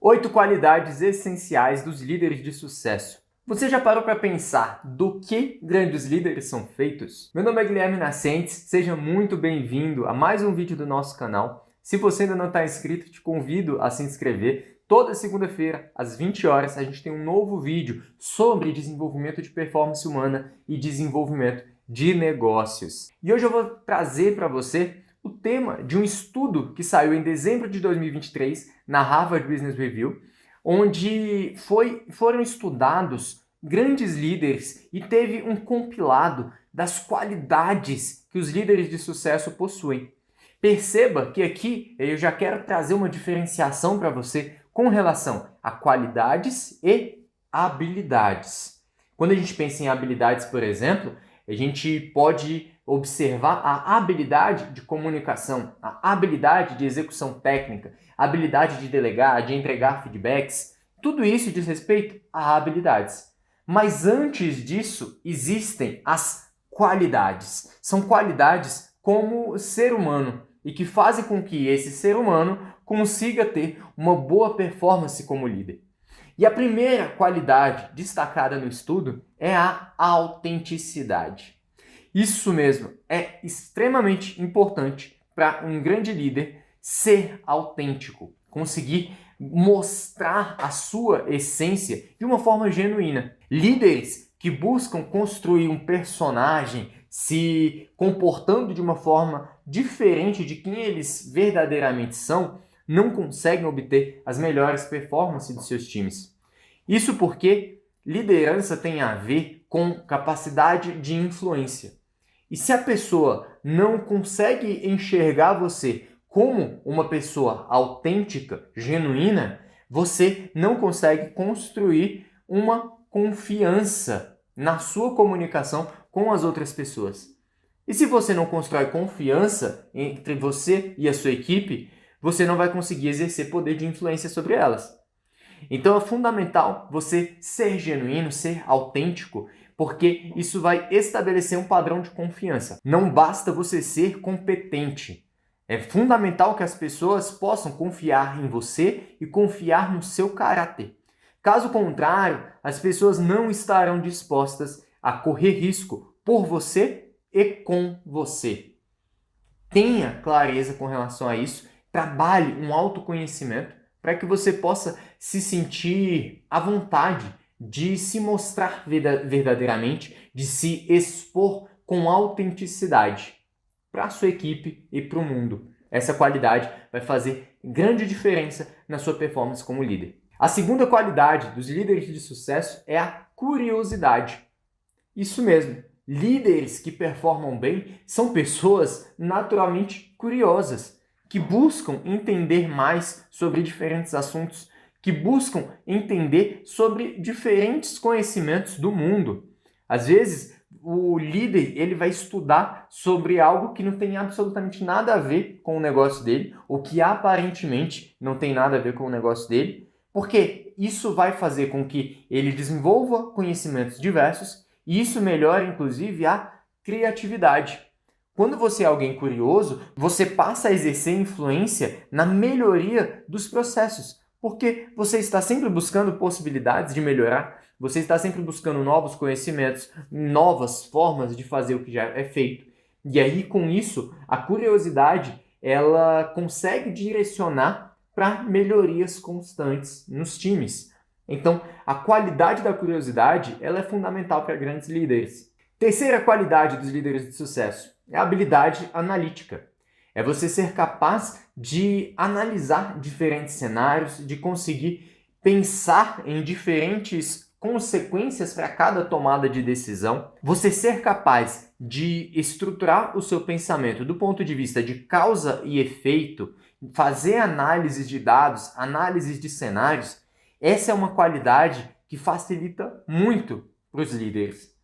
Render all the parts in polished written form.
8 qualidades essenciais dos líderes de sucesso. Você já parou para pensar do que grandes líderes são feitos? Meu nome é Guilherme Nascentes, seja muito bem-vindo a mais um vídeo do nosso canal. Se você ainda não está inscrito, te convido a se inscrever. Toda segunda-feira, às 20 horas, a gente tem um novo vídeo sobre desenvolvimento de performance humana e desenvolvimento de negócios. E hoje eu vou trazer para você o tema de um estudo que saiu em dezembro de 2023 na Harvard Business Review, onde foram estudados grandes líderes e teve um compilado das qualidades que os líderes de sucesso possuem. Perceba que aqui eu já quero trazer uma diferenciação para você com relação a qualidades e habilidades. Quando a gente pensa em habilidades, por exemplo, a gente pode observar a habilidade de comunicação, a habilidade de execução técnica, a habilidade de delegar, de entregar feedbacks. Tudo isso diz respeito a habilidades. Mas antes disso, existem as qualidades. São qualidades como ser humano e que fazem com que esse ser humano consiga ter uma boa performance como líder. E a primeira qualidade destacada no estudo é a autenticidade. Isso mesmo, é extremamente importante para um grande líder ser autêntico, conseguir mostrar a sua essência de uma forma genuína. Líderes que buscam construir um personagem se comportando de uma forma diferente de quem eles verdadeiramente são, não conseguem obter as melhores performances dos seus times. Isso porque liderança tem a ver com capacidade de influência. E se a pessoa não consegue enxergar você como uma pessoa autêntica, genuína, você não consegue construir uma confiança na sua comunicação com as outras pessoas. E se você não constrói confiança entre você e a sua equipe, você não vai conseguir exercer poder de influência sobre elas. Então é fundamental você ser genuíno, ser autêntico, porque isso vai estabelecer um padrão de confiança. Não basta você ser competente. É fundamental que as pessoas possam confiar em você e confiar no seu caráter. Caso contrário, as pessoas não estarão dispostas a correr risco por você e com você. Tenha clareza com relação a isso, trabalhe um autoconhecimento para que você possa se sentir à vontade de se mostrar verdadeiramente, de se expor com autenticidade para a sua equipe e para o mundo. Essa qualidade vai fazer grande diferença na sua performance como líder. A segunda qualidade dos líderes de sucesso é a curiosidade. Isso mesmo, líderes que performam bem são pessoas naturalmente curiosas, que buscam entender mais sobre diferentes assuntos, que buscam entender sobre diferentes conhecimentos do mundo. Às vezes, o líder ele vai estudar sobre algo que não tem absolutamente nada a ver com o negócio dele, ou que aparentemente não tem nada a ver com o negócio dele, porque isso vai fazer com que ele desenvolva conhecimentos diversos e isso melhora, inclusive, a criatividade. Quando você é alguém curioso, você passa a exercer influência na melhoria dos processos, porque você está sempre buscando possibilidades de melhorar, você está sempre buscando novos conhecimentos, novas formas de fazer o que já é feito. E aí, com isso, a curiosidade ela consegue direcionar para melhorias constantes nos times. Então, a qualidade da curiosidade ela é fundamental para grandes líderes. Terceira qualidade dos líderes de sucesso é a habilidade analítica. É você ser capaz de analisar diferentes cenários, de conseguir pensar em diferentes consequências para cada tomada de decisão. Você ser capaz de estruturar o seu pensamento do ponto de vista de causa e efeito, fazer análises de dados, análises de cenários. Essa é uma qualidade que facilita muito para os líderes.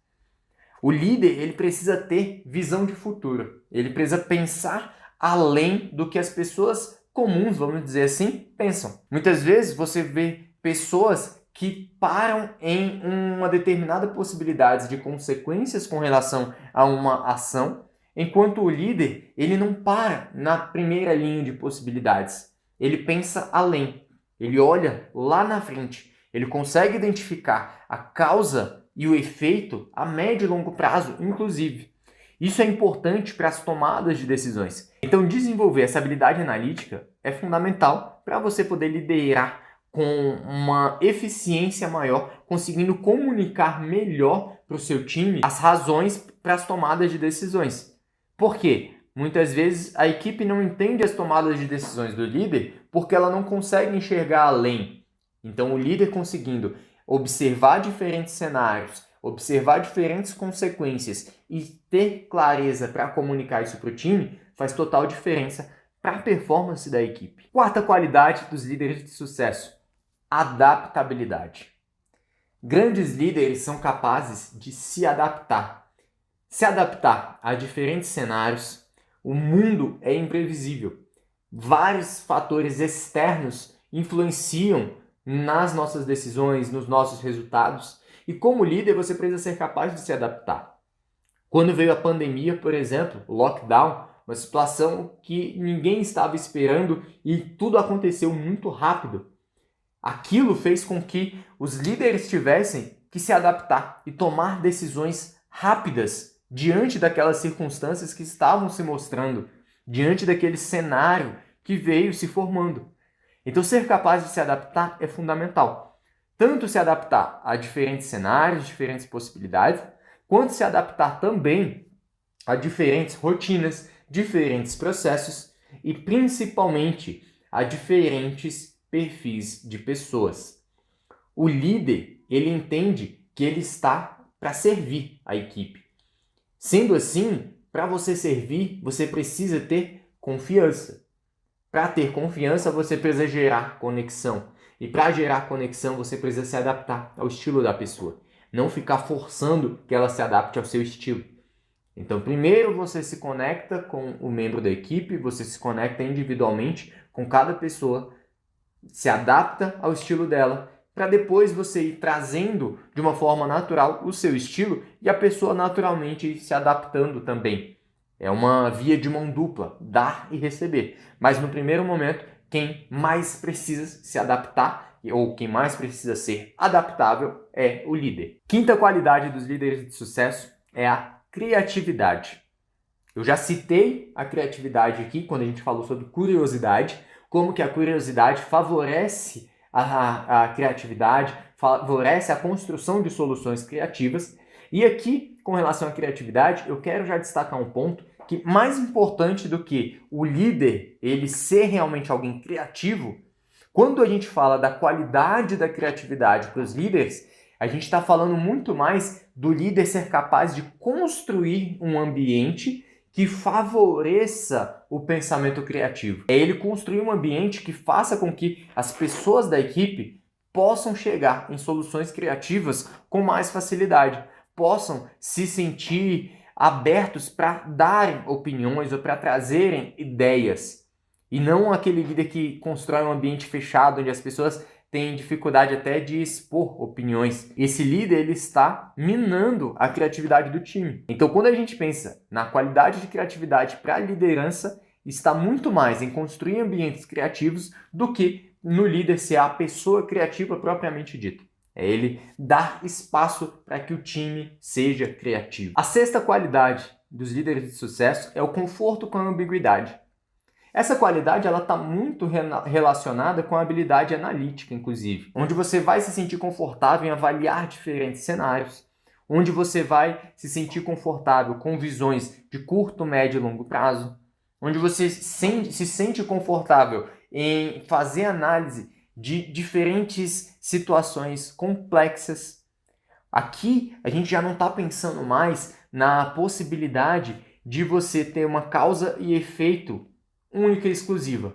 O líder ele precisa ter visão de futuro. Ele precisa pensar além do que as pessoas comuns, vamos dizer assim, pensam. Muitas vezes você vê pessoas que param em uma determinada possibilidade de consequências com relação a uma ação, enquanto o líder ele não para na primeira linha de possibilidades. Ele pensa além. Ele olha lá na frente, ele consegue identificar a causa e o efeito a médio e longo prazo, inclusive. Isso é importante para as tomadas de decisões. Então, desenvolver essa habilidade analítica é fundamental para você poder liderar com uma eficiência maior, conseguindo comunicar melhor para o seu time as razões para as tomadas de decisões. Por quê? Muitas vezes a equipe não entende as tomadas de decisões do líder porque ela não consegue enxergar além. Então, o líder conseguindo observar diferentes cenários, observar diferentes consequências e ter clareza para comunicar isso para o time faz total diferença para a performance da equipe. Quarta qualidade dos líderes de sucesso: adaptabilidade. Grandes líderes são capazes de se adaptar a diferentes cenários. O mundo é imprevisível. Vários fatores externos influenciam nas nossas decisões, nos nossos resultados. E como líder, você precisa ser capaz de se adaptar. Quando veio a pandemia, por exemplo, o lockdown, uma situação que ninguém estava esperando e tudo aconteceu muito rápido. Aquilo fez com que os líderes tivessem que se adaptar e tomar decisões rápidas diante daquelas circunstâncias que estavam se mostrando, diante daquele cenário que veio se formando. Então, ser capaz de se adaptar é fundamental. Tanto se adaptar a diferentes cenários, diferentes possibilidades, quanto se adaptar também a diferentes rotinas, diferentes processos e, principalmente, a diferentes perfis de pessoas. O líder, ele entende que ele está para servir a equipe. Sendo assim, para você servir, você precisa ter confiança. Para ter confiança, você precisa gerar conexão. E para gerar conexão, você precisa se adaptar ao estilo da pessoa. Não ficar forçando que ela se adapte ao seu estilo. Então, primeiro você se conecta com o membro da equipe, você se conecta individualmente com cada pessoa, se adapta ao estilo dela, para depois você ir trazendo de uma forma natural o seu estilo e a pessoa naturalmente se adaptando também. É uma via de mão dupla, dar e receber. Mas no primeiro momento, quem mais precisa se adaptar ou quem mais precisa ser adaptável é o líder. Quinta qualidade dos líderes de sucesso é a criatividade. Eu já citei a criatividade aqui quando a gente falou sobre curiosidade, como que a curiosidade favorece a criatividade, favorece a construção de soluções criativas. E aqui, com relação à criatividade, eu quero já destacar um ponto que mais importante do que o líder ele ser realmente alguém criativo, quando a gente fala da qualidade da criatividade para os líderes, a gente está falando muito mais do líder ser capaz de construir um ambiente que favoreça o pensamento criativo. É ele construir um ambiente que faça com que as pessoas da equipe possam chegar em soluções criativas com mais facilidade, possam se sentir abertos para darem opiniões ou para trazerem ideias. E não aquele líder que constrói um ambiente fechado onde as pessoas têm dificuldade até de expor opiniões. Esse líder ele está minando a criatividade do time. Então, quando a gente pensa na qualidade de criatividade para a liderança, está muito mais em construir ambientes criativos do que no líder ser a pessoa criativa propriamente dita. É ele dar espaço para que o time seja criativo. A sexta qualidade dos líderes de sucesso é o conforto com a ambiguidade. Essa qualidade está muito relacionada com a habilidade analítica, inclusive, onde você vai se sentir confortável em avaliar diferentes cenários, onde você vai se sentir confortável com visões de curto, médio e longo prazo, onde você se sente confortável em fazer análise de diferentes situações complexas. Aqui a gente já não está pensando mais na possibilidade de você ter uma causa e efeito única e exclusiva.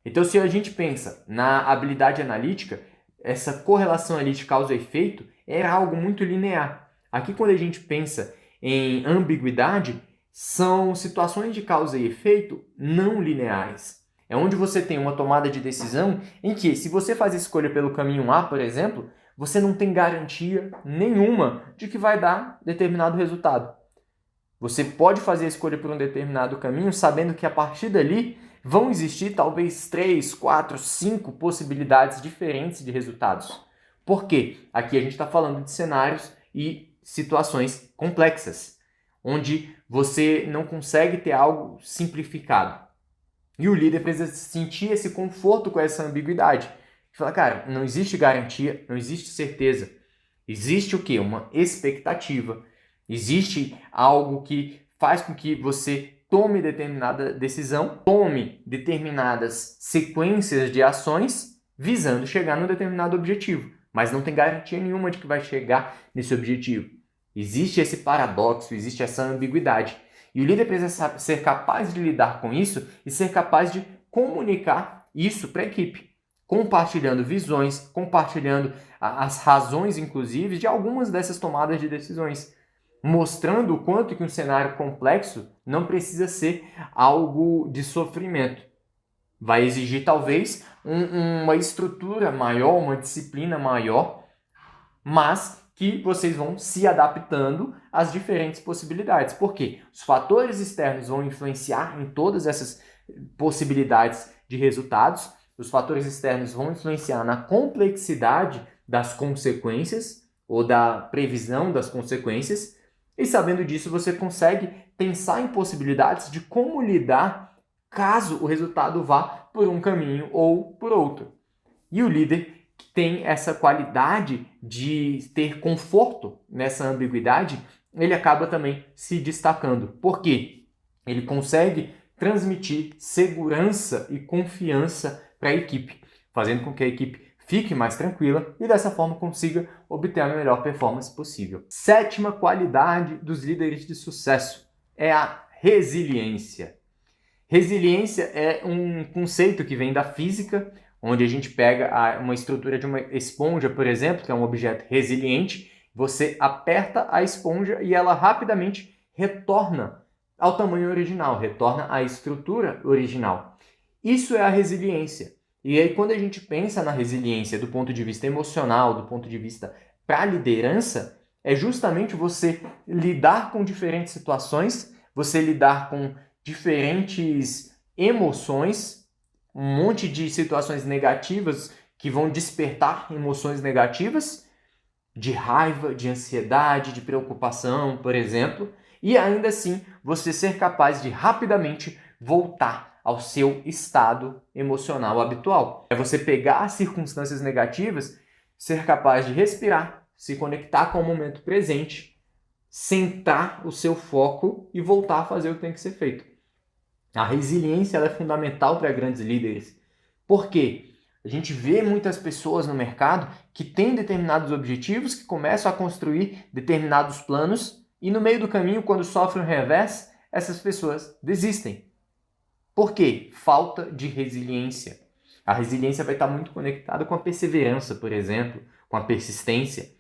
Então, se a gente pensa na habilidade analítica, essa correlação ali de causa e efeito era algo muito linear. Aqui, quando a gente pensa em ambiguidade, são situações de causa e efeito não lineares. É onde você tem uma tomada de decisão em que, se você faz escolha pelo caminho A, por exemplo, você não tem garantia nenhuma de que vai dar determinado resultado. Você pode fazer a escolha por um determinado caminho sabendo que a partir dali vão existir talvez 3, 4, 5 possibilidades diferentes de resultados. Por quê? Aqui a gente está falando de cenários e situações complexas, onde você não consegue ter algo simplificado. E o líder precisa sentir esse conforto com essa ambiguidade. Fala, cara, não existe garantia, não existe certeza. Existe o quê? Uma expectativa. Existe algo que faz com que você tome determinada decisão, tome determinadas sequências de ações visando chegar num determinado objetivo. Mas não tem garantia nenhuma de que vai chegar nesse objetivo. Existe esse paradoxo, existe essa ambiguidade. E o líder precisa ser capaz de lidar com isso e ser capaz de comunicar isso para a equipe, compartilhando visões, compartilhando as razões, inclusive, de algumas dessas tomadas de decisões, mostrando o quanto que um cenário complexo não precisa ser algo de sofrimento. Vai exigir, talvez, uma estrutura maior, uma disciplina maior, mas que vocês vão se adaptando às diferentes possibilidades. Por quê? Os fatores externos vão influenciar em todas essas possibilidades de resultados. Os fatores externos vão influenciar na complexidade das consequências ou da previsão das consequências. E sabendo disso, você consegue pensar em possibilidades de como lidar caso o resultado vá por um caminho ou por outro. E o líder que tem essa qualidade de ter conforto nessa ambiguidade, ele acaba também se destacando. Por quê? Ele consegue transmitir segurança e confiança para a equipe, fazendo com que a equipe fique mais tranquila e dessa forma consiga obter a melhor performance possível. Sétima qualidade dos líderes de sucesso é a resiliência. Resiliência é um conceito que vem da física, onde a gente pega uma estrutura de uma esponja, por exemplo, que é um objeto resiliente, você aperta a esponja e ela rapidamente retorna ao tamanho original, retorna à estrutura original. Isso é a resiliência. E aí, quando a gente pensa na resiliência do ponto de vista emocional, do ponto de vista para a liderança, é justamente você lidar com diferentes situações, você lidar com diferentes emoções, um monte de situações negativas que vão despertar emoções negativas, de raiva, de ansiedade, de preocupação, por exemplo, e ainda assim você ser capaz de rapidamente voltar ao seu estado emocional habitual. É você pegar as circunstâncias negativas, ser capaz de respirar, se conectar com o momento presente, centrar o seu foco e voltar a fazer o que tem que ser feito. A resiliência ela é fundamental para grandes líderes. Por quê? A gente vê muitas pessoas no mercado que têm determinados objetivos, que começam a construir determinados planos e no meio do caminho, quando sofrem um revés, essas pessoas desistem. Por quê? Falta de resiliência. A resiliência vai estar muito conectada com a perseverança, por exemplo, com a persistência.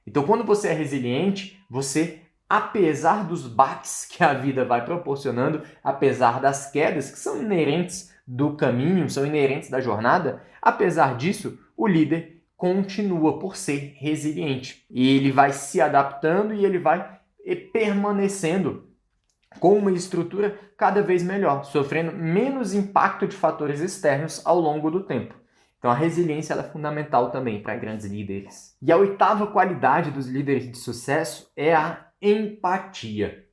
Então, quando você é resiliente, você, apesar dos baques que a vida vai proporcionando, apesar das quedas que são inerentes do caminho, são inerentes da jornada, apesar disso, o líder continua por ser resiliente. E ele vai se adaptando e ele vai permanecendo com uma estrutura cada vez melhor, sofrendo menos impacto de fatores externos ao longo do tempo. Então a resiliência ela é fundamental também para grandes líderes. E a oitava qualidade dos líderes de sucesso é a empatia.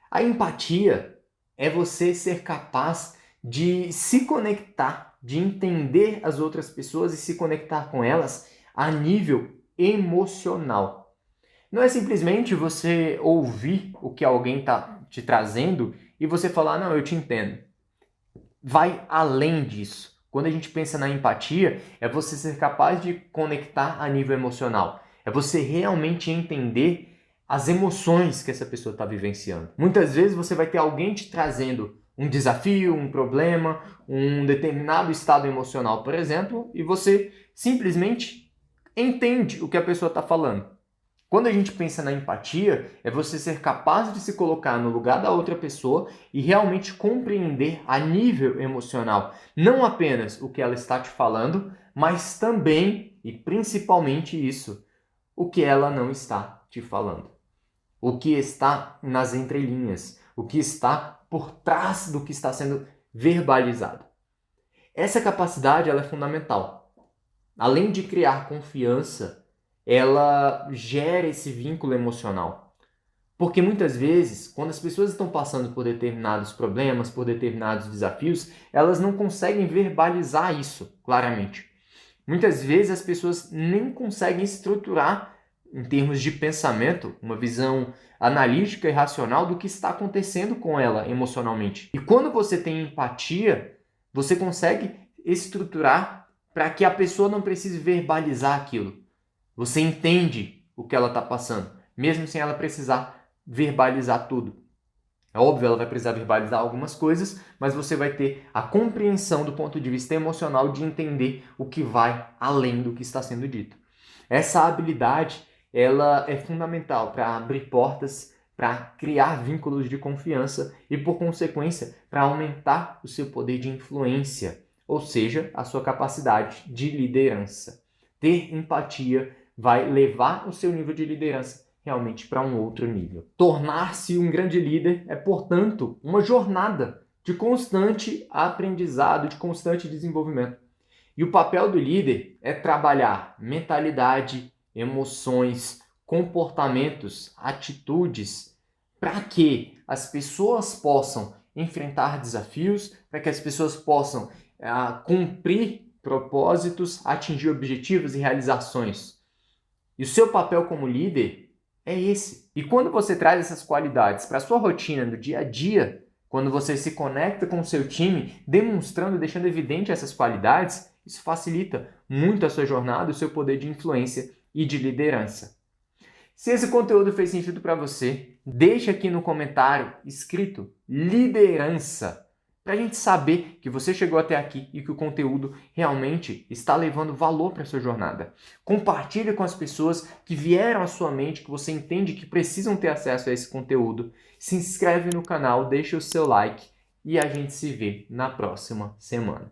A empatia é você ser capaz de se conectar, de entender as outras pessoas e se conectar com elas a nível emocional. Não é simplesmente você ouvir o que alguém está te trazendo e você falar, não, eu te entendo. Vai além disso. Quando a gente pensa na empatia, é você ser capaz de conectar a nível emocional. É você realmente entender as emoções que essa pessoa está vivenciando. Muitas vezes você vai ter alguém te trazendo um desafio, um problema, um determinado estado emocional, por exemplo, e você simplesmente entende o que a pessoa está falando. Quando a gente pensa na empatia, é você ser capaz de se colocar no lugar da outra pessoa e realmente compreender a nível emocional, não apenas o que ela está te falando, mas também e principalmente isso, o que ela não está te falando. O que está nas entrelinhas, o que está por trás do que está sendo verbalizado. Essa capacidade ela é fundamental. Além de criar confiança, ela gera esse vínculo emocional. Porque muitas vezes, quando as pessoas estão passando por determinados problemas, por determinados desafios, elas não conseguem verbalizar isso claramente. Muitas vezes as pessoas nem conseguem estruturar, em termos de pensamento, uma visão analítica e racional do que está acontecendo com ela emocionalmente. E quando você tem empatia, você consegue estruturar para que a pessoa não precise verbalizar aquilo. Você entende o que ela está passando, mesmo sem ela precisar verbalizar tudo. É óbvio, ela vai precisar verbalizar algumas coisas, mas você vai ter a compreensão do ponto de vista emocional de entender o que vai além do que está sendo dito. Essa habilidade, ela é fundamental para abrir portas, para criar vínculos de confiança e, por consequência, para aumentar o seu poder de influência, ou seja, a sua capacidade de liderança. Ter empatia vai levar o seu nível de liderança realmente para um outro nível. Tornar-se um grande líder é, portanto, uma jornada de constante aprendizado, de constante desenvolvimento. E o papel do líder é trabalhar mentalidade, emoções, comportamentos, atitudes, para que as pessoas possam enfrentar desafios, para que as pessoas possam cumprir propósitos, atingir objetivos e realizações. E o seu papel como líder é esse. E quando você traz essas qualidades para a sua rotina no dia a dia, quando você se conecta com o seu time, demonstrando, deixando evidente essas qualidades, isso facilita muito a sua jornada, o seu poder de influência e de liderança. Se esse conteúdo fez sentido para você, deixa aqui no comentário escrito liderança, para a gente saber que você chegou até aqui e que o conteúdo realmente está levando valor para a sua jornada. Compartilhe com as pessoas que vieram à sua mente, que você entende que precisam ter acesso a esse conteúdo. Se inscreve no canal, deixa o seu like e a gente se vê na próxima semana.